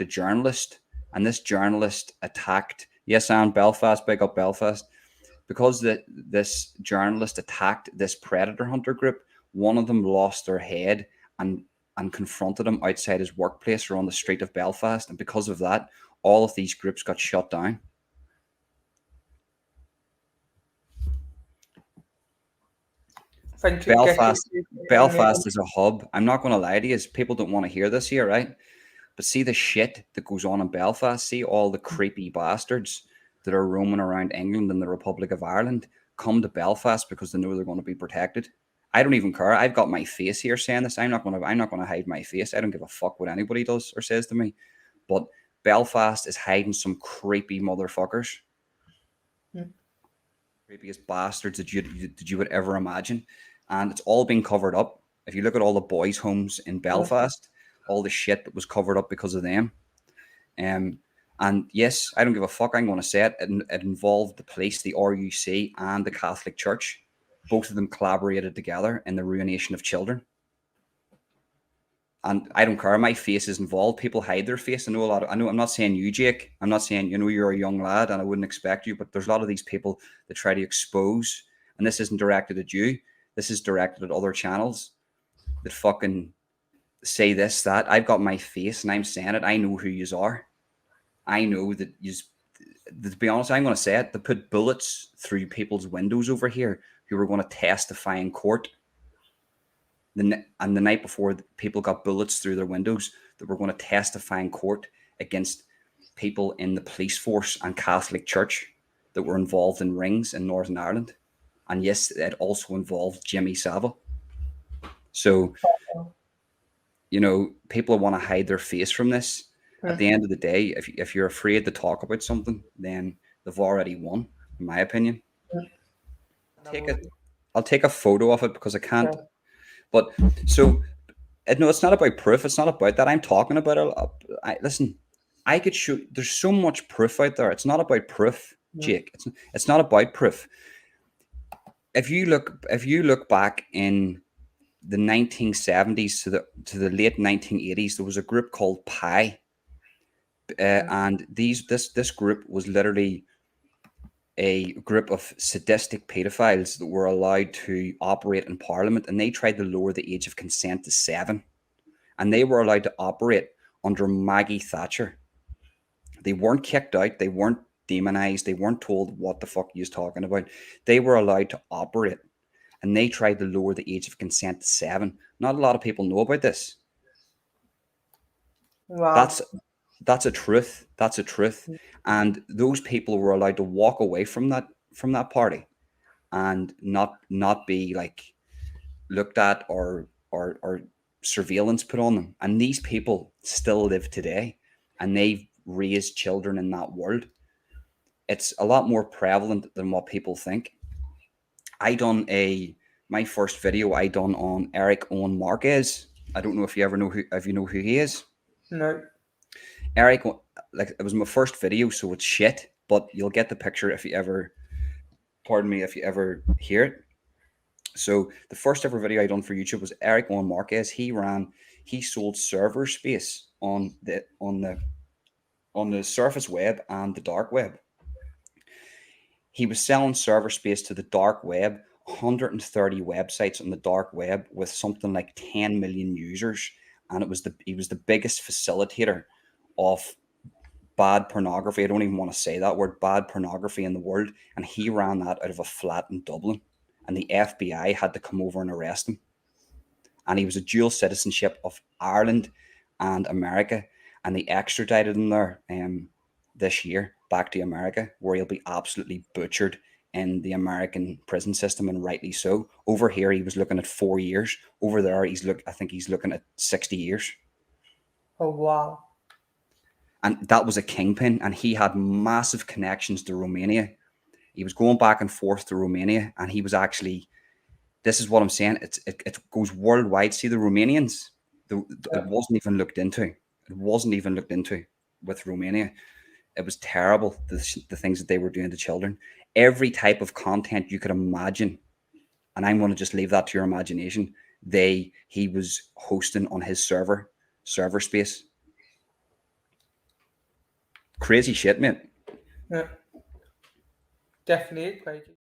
attacked a journalist, and this journalist attacked, yes, and Belfast, big up Belfast, because this journalist attacked this predator hunter group. One of them lost their head and confronted him outside his workplace or on the street of Belfast, and because of that, all of these groups got shut down. Belfast is a hub. I'm not going to lie to you, people don't want to hear this here, right? But see the shit that goes on in Belfast. See all the creepy bastards that are roaming around England and the Republic of Ireland come to Belfast because they know they're going to be protected. I don't even care. I've got my face here saying this. I'm not going to hide my face. I don't give a fuck what anybody does or says to me. But Belfast is hiding some creepy motherfuckers. Creepiest bastards that you would ever imagine. And it's all been covered up. If you look at all the boys' homes in Belfast, all the shit that was covered up because of them. And yes, I don't give a fuck. I'm going to say it. It involved the police, the RUC, and the Catholic Church. Both of them collaborated together in the ruination of children. And I don't care. My face is involved. People hide their face. I know I'm not saying you, Jake. I'm not saying, you're a young lad and I wouldn't expect you, but there's a lot of these people that try to expose, and this isn't directed at you. This is directed at other channels that fucking say this, that. I've got my face and I'm saying it. I know who yous are. I know that to be honest, I'm going to say it. They put bullets through people's windows over here who were going to testify in court. And the night before, people got bullets through their windows that were going to testify in court against people in the police force and Catholic Church that were involved in rings in Northern Ireland. And yes, it also involved Jimmy Savile. So, people want to hide their face from this. At the end of the day, if you're afraid to talk about something, then they've already won, in my opinion. I'll take a photo of it because I can't. Yeah. But so, no, it's not about proof. It's not about that. I'm talking about it. Listen, I could show. There's so much proof out there. It's not about proof, Jake. It's not about proof. If you look back in the 1970s to the late 1980s, there was a group called Pi, and this group was literally a group of sadistic pedophiles that were allowed to operate in Parliament, and they tried to lower the age of consent to 7, and they were allowed to operate under Maggie Thatcher. They weren't kicked out. They weren't demonized. They weren't told what the fuck you was talking about. They were allowed to operate, and they tried to lower the age of consent to 7. Not a lot of people know about this. Wow. That's a truth. That's a truth. And those people were allowed to walk away from that party and not be like looked at or surveillance put on them. And these people still live today, and they've raised children in that world. It's a lot more prevalent than what people think. My first video I done on Eric Owen Marquez. I don't know if you know who he is. No. Eric, like, it was my first video, so it's shit, but you'll get the picture if you ever hear it. So the first ever video I done for YouTube was Eric Owen Marquez. He sold server space on the surface web and the dark web. He was selling server space to the dark web, 130 websites on the dark web with something like 10 million users, and he was the biggest facilitator of bad pornography. I don't even want to say that word, bad pornography, in the world. And he ran that out of a flat in Dublin, and the FBI had to come over and arrest him. And he was a dual citizenship of Ireland and America, and they extradited him there this year back to America, where he'll be absolutely butchered in the American prison system, and rightly so. Over here, he was looking at 4 years. Over there, I think he's looking at 60 years. Oh, wow. And that was a kingpin, and he had massive connections to Romania. He was going back and forth to Romania, and he was actually, this is what I'm saying, it goes worldwide. See, the Romanians, it wasn't even looked into. It wasn't even looked into with Romania. It was terrible, the things that they were doing to children. Every type of content you could imagine, and I'm going to just leave that to your imagination, he was hosting on his server space. crazy shit, mate. Yeah. Definitely crazy.